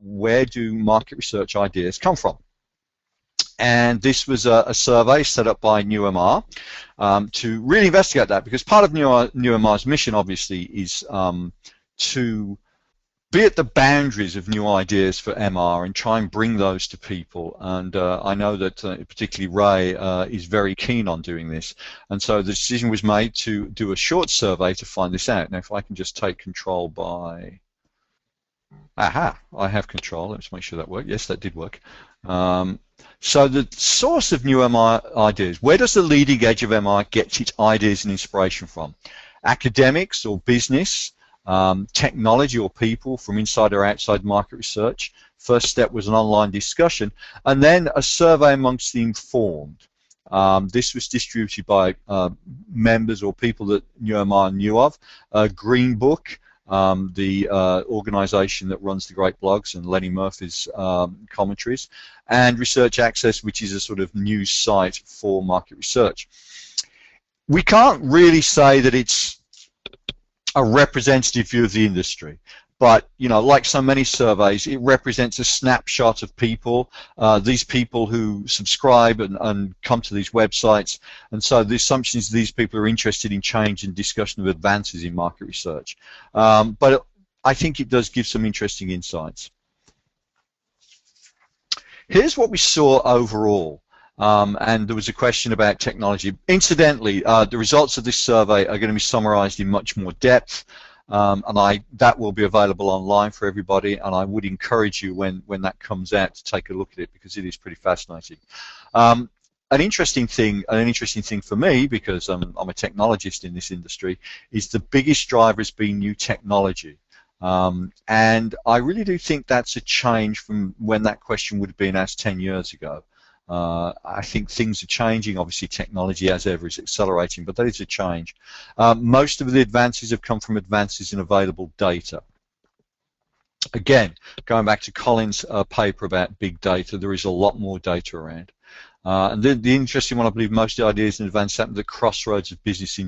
where do market research ideas come from? And this was a survey set up by NewMR to really investigate that, because part of NewMR's mission, obviously, is to be at the boundaries of new ideas for MR and try and bring those to people. And I know that particularly Ray is very keen on doing this. And so the decision was made to do a short survey to find this out. Now, if I can just take control by... Aha, I have control. Let's make sure that worked. Yes, that did work. So the source of new MR ideas, where does the leading edge of MR get its ideas and inspiration from? Academics or business, technology or people from inside or outside market research. First step was an online discussion, and then a survey amongst the informed. This was distributed by members or people that NewMR knew of. Green Book, the organization that runs the great blogs and Lenny Murphy's commentaries, and Research Access, which is a sort of news site for market research. We can't really say that it's a representative view of the industry, but you know, like so many surveys, it represents a snapshot of people, these people who subscribe and come to these websites, and so the assumption is these people are interested in change and discussion of advances in market research. But I think it does give some interesting insights. Here's what we saw overall. And there was a question about technology. Incidentally, the results of this survey are going to be summarized in much more depth, and that will be available online for everybody, and I would encourage you when that comes out to take a look at it, because it is pretty fascinating. An interesting thing for me, because I'm a technologist in this industry, is the biggest driver has been new technology. And I really do think that's a change from when that question would have been asked 10 years ago. I think things are changing. Obviously, technology, as ever, is accelerating, but that is a change. Most of the advances have come from advances in available data. Again, going back to Colin's paper about big data, there is a lot more data around. And the interesting one, I believe, most of the ideas in advance happen at the crossroads of business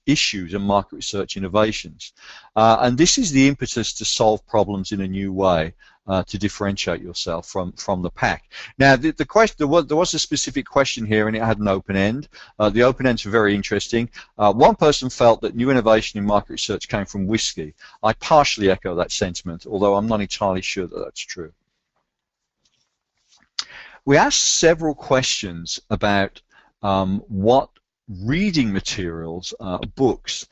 issues and market research innovations. And this is the impetus to solve problems in a new way, to differentiate yourself from the pack. Now, the question, there was a specific question here, and it had an open end. The open ends were very interesting. One person felt that new innovation in market research came from whiskey. I partially echo that sentiment, although I'm not entirely sure that that's true. We asked several questions about what reading materials, books,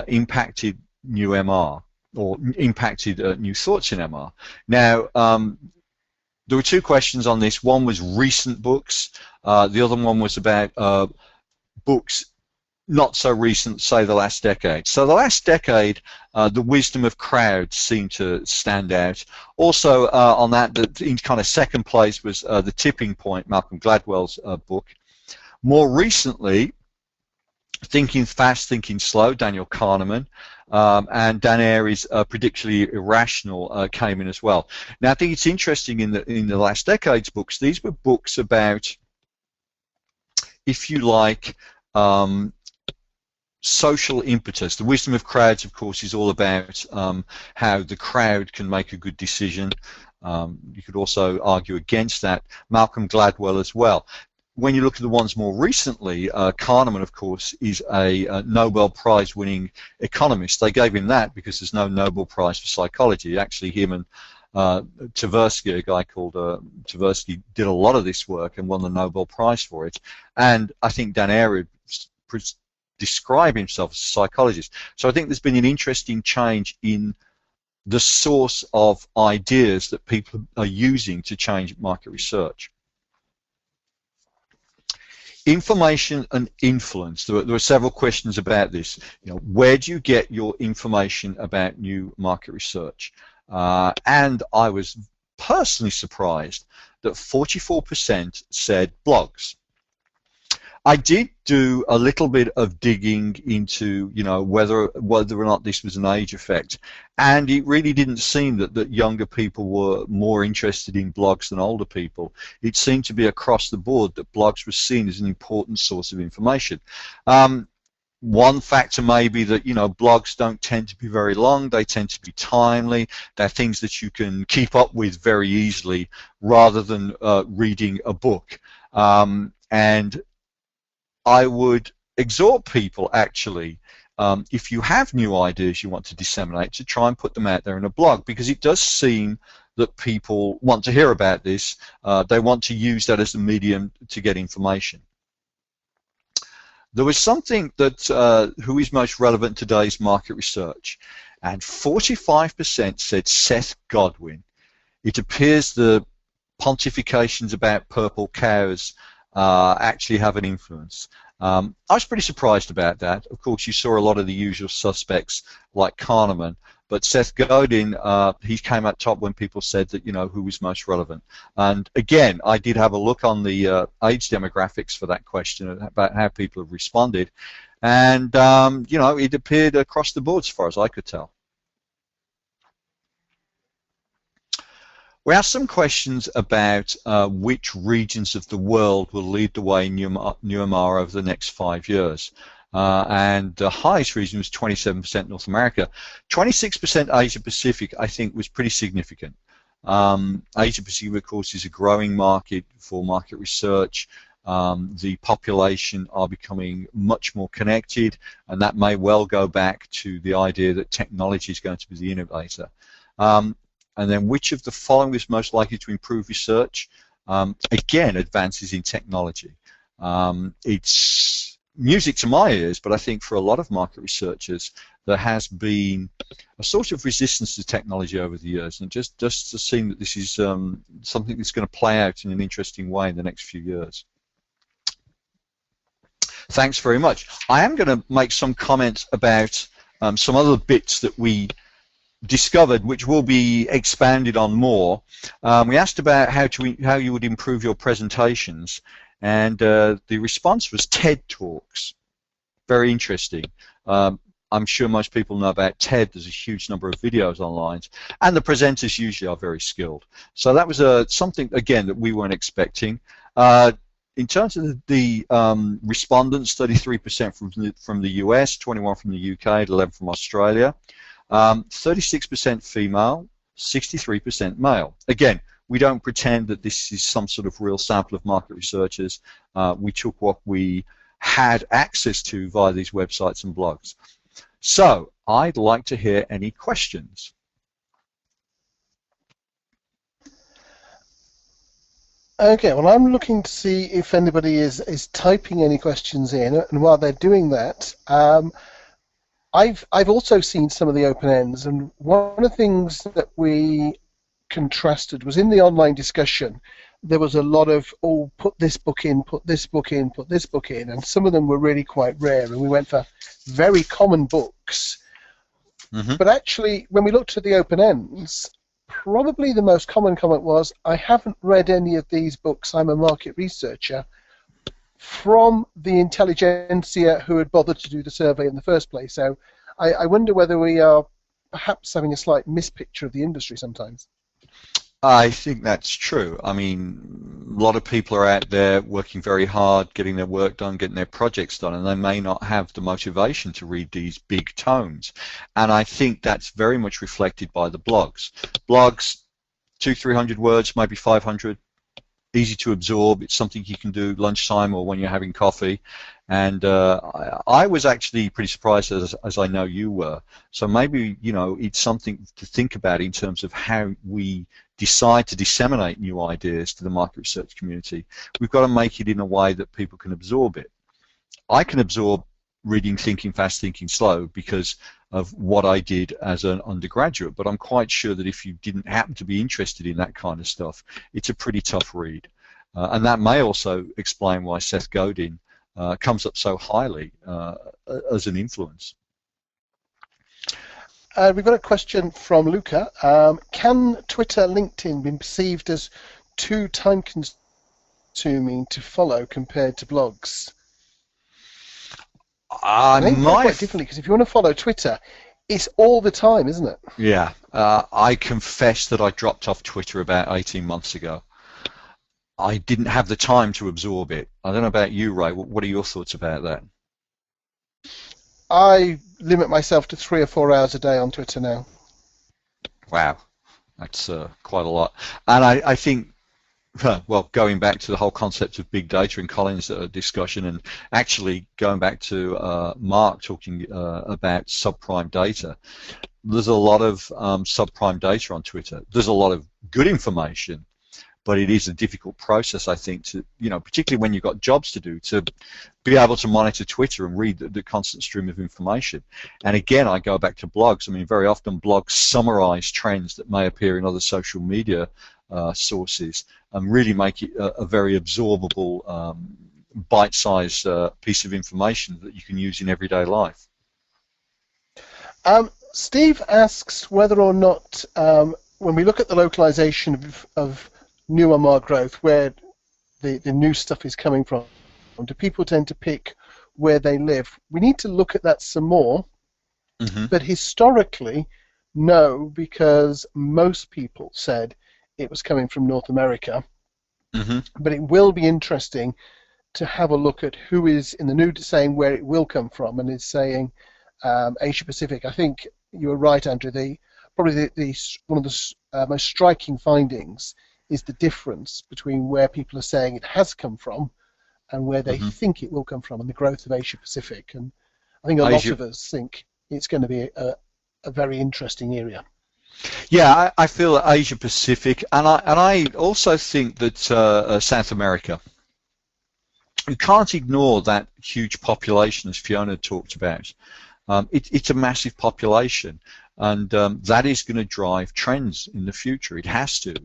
impacted new MR, or impacted new thoughts in MR. Now, there were two questions on this. One was recent books. The other one was about books not so recent, say the last decade. So the last decade, the wisdom of crowds seemed to stand out. Also on that, in kind of second place was The Tipping Point, Malcolm Gladwell's book. More recently, Thinking Fast, Thinking Slow, Daniel Kahneman, and Dan Airy's Predictably Irrational came in as well. Now, I think it's interesting in the last decade's books, these were books about, if you like, social impetus. The wisdom of crowds, of course, is all about how the crowd can make a good decision. You could also argue against that. Malcolm Gladwell as well. When you look at the ones more recently, Kahneman, of course, is a Nobel Prize winning economist. They gave him that because there's no Nobel Prize for psychology. Actually, him and Tversky, a guy called Tversky, did a lot of this work and won the Nobel Prize for it. And I think Dan Airy describe himself as a psychologist. So I think there's been an interesting change in the source of ideas that people are using to change market research. Information and influence. There were several questions about this. You know, where do you get your information about new market research? And I was personally surprised that 44% said blogs. I did do a little bit of digging into, you know, whether or not this was an age effect, and it really didn't seem that younger people were more interested in blogs than older people. It seemed to be across the board that blogs were seen as an important source of information. One factor may be that, you know, blogs don't tend to be very long. They tend to be timely. They're things that you can keep up with very easily rather than reading a book. And I would exhort people, actually, if you have new ideas you want to disseminate, to try and put them out there in a blog, because it does seem that people want to hear about this. They want to use that as a medium to get information. There was something that who is most relevant to today's market research, and 45% said Seth Godin. It appears the pontifications about purple cows actually have an influence. I was pretty surprised about that. Of course, you saw a lot of the usual suspects like Kahneman, but Seth Godin, he came out top when people said that, you know, who was most relevant. And again, I did have a look on the age demographics for that question about how people have responded, and you know, it appeared across the board as far as I could tell. We asked some questions about which regions of the world will lead the way in NewMR over the next 5 years. And the highest region was 27% North America. 26% Asia Pacific, I think, was pretty significant. Asia Pacific, of course, is a growing market for market research. The population are becoming much more connected, and that may well go back to the idea that technology is going to be the innovator. And then, which of the following is most likely to improve research? Again, advances in technology. It's music to my ears, but I think for a lot of market researchers, there has been a sort of resistance to technology over the years, and just to seem that this is something that's going to play out in an interesting way in the next few years. Thanks very much. I am going to make some comments about some other bits that we discovered, which will be expanded on more. We asked about how you would improve your presentations, and the response was TED Talks. Very interesting. I'm sure most people know about TED. There's a huge number of videos online, and the presenters usually are very skilled. So that was something, again, that we weren't expecting. In terms of the respondents, 33% from the US, 21% from the UK, 11% from Australia. 36% female, 63% male. Again, we don't pretend that this is some sort of real sample of market researchers. We took what we had access to via these websites and blogs. So, I'd like to hear any questions. Okay, well, I'm looking to see if anybody is typing any questions in, and while they're doing that, I've also seen some of the open ends, and one of the things that we contrasted was in the online discussion. There was a lot of, oh, put this book in, put this book in, put this book in, and some of them were really quite rare, and we went for very common books. Mm-hmm. But actually, when we looked at the open ends, probably the most common comment was, I haven't read any of these books, I'm a market researcher, from the intelligentsia who had bothered to do the survey in the first place. So I wonder whether we are perhaps having a slight mispicture of the industry sometimes. I think that's true. I mean, a lot of people are out there working very hard, getting their work done, getting their projects done, and they may not have the motivation to read these big tomes. And I think that's very much reflected by the blogs. Blogs, 200-300 words, maybe 500. Easy to absorb. It's something you can do lunchtime or when you're having coffee. And I was actually pretty surprised, as I know you were. So maybe, you know, it's something to think about in terms of how we decide to disseminate new ideas to the market research community. We've got to make it in a way that people can absorb it. I can absorb reading Thinking Fast, Thinking Slow because of what I did as an undergraduate, but I'm quite sure that if you didn't happen to be interested in that kind of stuff, it's a pretty tough read. And that may also explain why Seth Godin comes up so highly as an influence. We've got a question from Luca. Can Twitter, LinkedIn be perceived as too time-consuming to follow compared to blogs? I think quite differently, because if you want to follow Twitter, it's all the time, isn't it? Yeah. I confess that I dropped off Twitter about 18 months ago. I didn't have the time to absorb it. I don't know about you, Ray. What are your thoughts about that? I limit myself to 3 or 4 hours a day on Twitter now. Wow, that's quite a lot. And I think, well, going back to the whole concept of big data in Colin's discussion, and actually going back to Mark talking about subprime data, there's a lot of subprime data on Twitter. There's a lot of good information, but it is a difficult process, I think, to, particularly when you've got jobs to do, to be able to monitor Twitter and read the constant stream of information. And again, I go back to blogs. I mean, very often blogs summarize trends that may appear in other social media sources and really make it a very absorbable, bite-sized piece of information that you can use in everyday life. Steve asks whether or not, when we look at the localization of NewMR growth, where the new stuff is coming from, do people tend to pick where they live? We need to look at that some more, but historically, no, because most people said it was coming from North America. But it will be interesting to have a look at who is in the news saying where it will come from and is saying Asia Pacific. I think you're right, Andrew. Probably one of the most striking findings is the difference between where people are saying it has come from and where they think it will come from, and the growth of Asia Pacific. And I think a lot of us think it's going to be a very interesting area. Yeah, I feel that Asia Pacific, and I also think that South America. You can't ignore that huge population, as Fiona talked about. It's a massive population, and that is going to drive trends in the future. It has to.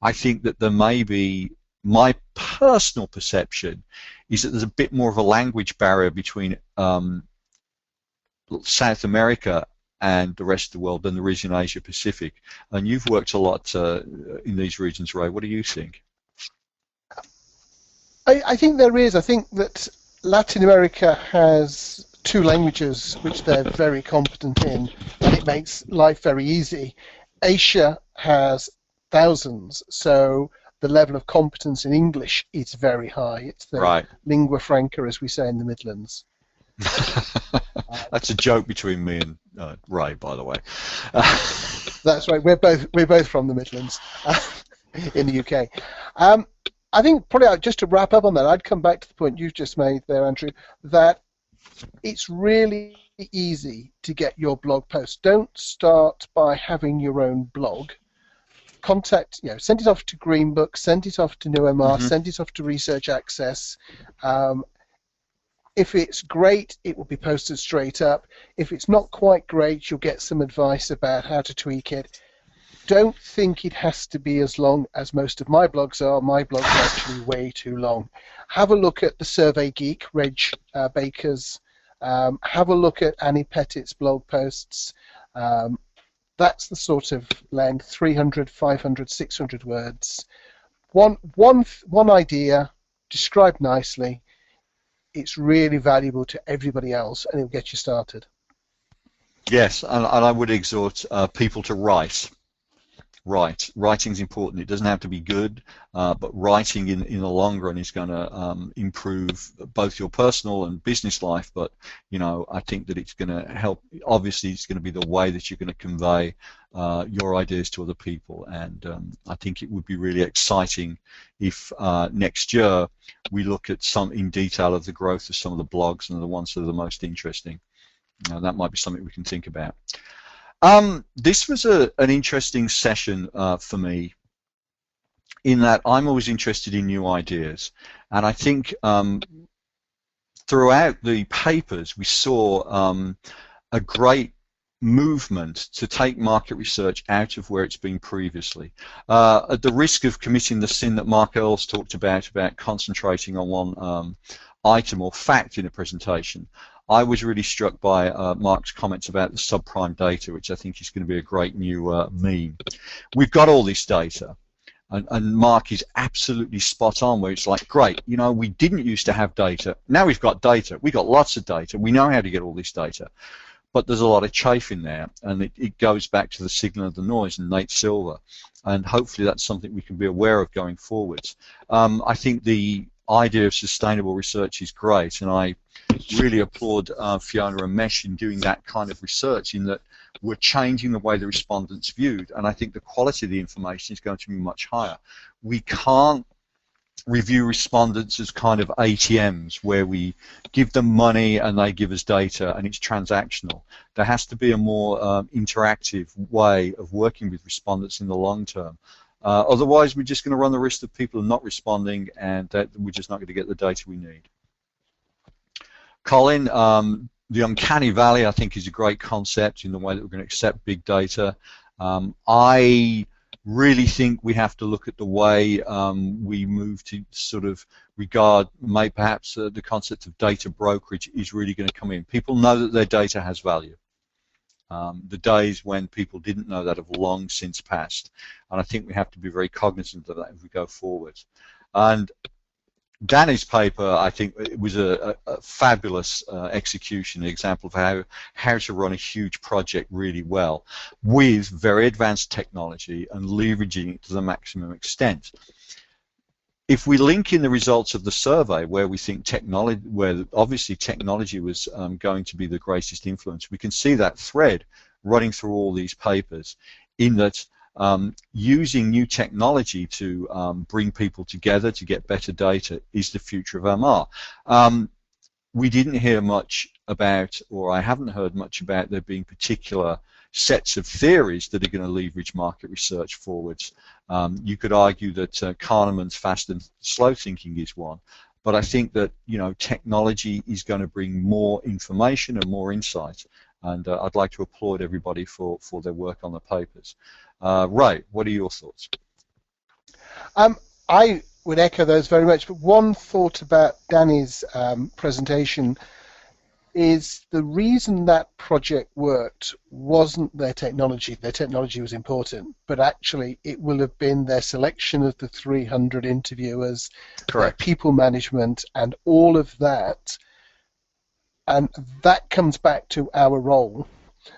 I think that there may be, my personal perception is that there's a bit more of a language barrier between South America and the rest of the world than there is in Asia Pacific. And you've worked a lot in these regions, Ray. What do you think? I think there is. I think that Latin America has two languages which they're very competent in, and it makes life very easy. Asia has thousands, so the level of competence in English is very high. It's the lingua franca, as we say in the Midlands. That's a joke between me and Ray, by the way. That's right. We're both from the Midlands in the UK. I think probably just to wrap up on that, I'd come back to the point you've just made there, Andrew, that it's really easy to get your blog post. Don't start by having your own blog. Send it off to Greenbook, send it off to NewMR, send it off to Research Access. If it's great, it will be posted straight up. If it's not quite great, you'll get some advice about how to tweak it. Don't think it has to be as long as most of my blogs are. My blogs are actually way too long. Have a look at the Survey Geek, Reg Baker's. Have a look at Annie Pettit's blog posts. That's the sort of length, 300, 500, 600 words. One idea, described nicely. It's really valuable to everybody else, and it'll get you started. Yes, and I would exhort people to write. Writing's important. It doesn't have to be good, but writing in the long run is going to improve both your personal and business life. But I think that it's going to help. Obviously, it's going to be the way that you're going to convey your ideas to other people. And I think it would be really exciting if next year we look at some in detail of the growth of some of the blogs and the ones that are the most interesting. That might be something we can think about. This was an interesting session for me, in that I'm always interested in new ideas, and I think throughout the papers we saw a great movement to take market research out of where it's been previously. At the risk of committing the sin that Mark Earls talked about concentrating on one item or fact in a presentation, I was really struck by Mark's comments about the subprime data, which I think is going to be a great new meme. We've got all this data, and Mark is absolutely spot on, where it's like, great, we didn't used to have data. Now we've got data. We've got lots of data. We know how to get all this data. But there's a lot of chaff in there, and it goes back to the signal of the noise and Nate Silver, and hopefully that's something we can be aware of going forwards. I think the idea of sustainable research is great, and I really applaud Fiona and Mesh in doing that kind of research, in that we're changing the way the respondents viewed, and I think the quality of the information is going to be much higher. We can't review respondents as kind of ATMs where we give them money and they give us data and it's transactional. There has to be a more interactive way of working with respondents in the long term. Otherwise, we're just going to run the risk of people not responding, and that we're just not going to get the data we need. Colin, the uncanny valley, I think, is a great concept in the way that we're going to accept big data. I really think we have to look at the way we move to sort of regard, perhaps the concept of data brokerage is really going to come in. People know that their data has value. The days when people didn't know that have long since passed, and I think we have to be very cognizant of that as we go forward. And Danny's paper, I think, it was a fabulous execution, an example of how to run a huge project really well with very advanced technology and leveraging it to the maximum extent. If we link in the results of the survey, where we think technology, where obviously technology was going to be the greatest influence, we can see that thread running through all these papers, in that using new technology to bring people together to get better data is the future of MR. We didn't hear much about, or I haven't heard much about, there being particular sets of theories that are going to leverage market research forwards. You could argue that Kahneman's fast and slow thinking is one, but I think that, you know, technology is going to bring more information and more insight, and I'd like to applaud everybody for their work on the papers. Ray, what are your thoughts? I would echo those very much, but one thought about Danny's presentation is the reason that project worked wasn't their technology. Their technology was important, but actually it will have been their selection of the 300 interviewers, their people management, and all of that. And that comes back to our role.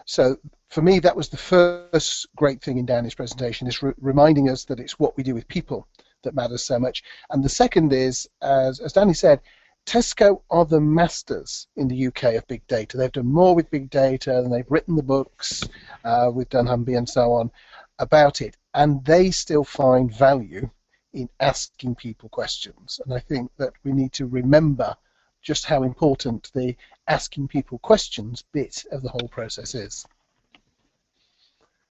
So for me, that was the first great thing in Danny's presentation, is reminding us that it's what we do with people that matters so much. And the second is, as Danny said, Tesco are the masters in the UK of big data. They've done more with big data, and they've written the books with Dunnhumby and so on about it, and they still find value in asking people questions. And I think that we need to remember just how important the asking people questions bit of the whole process is.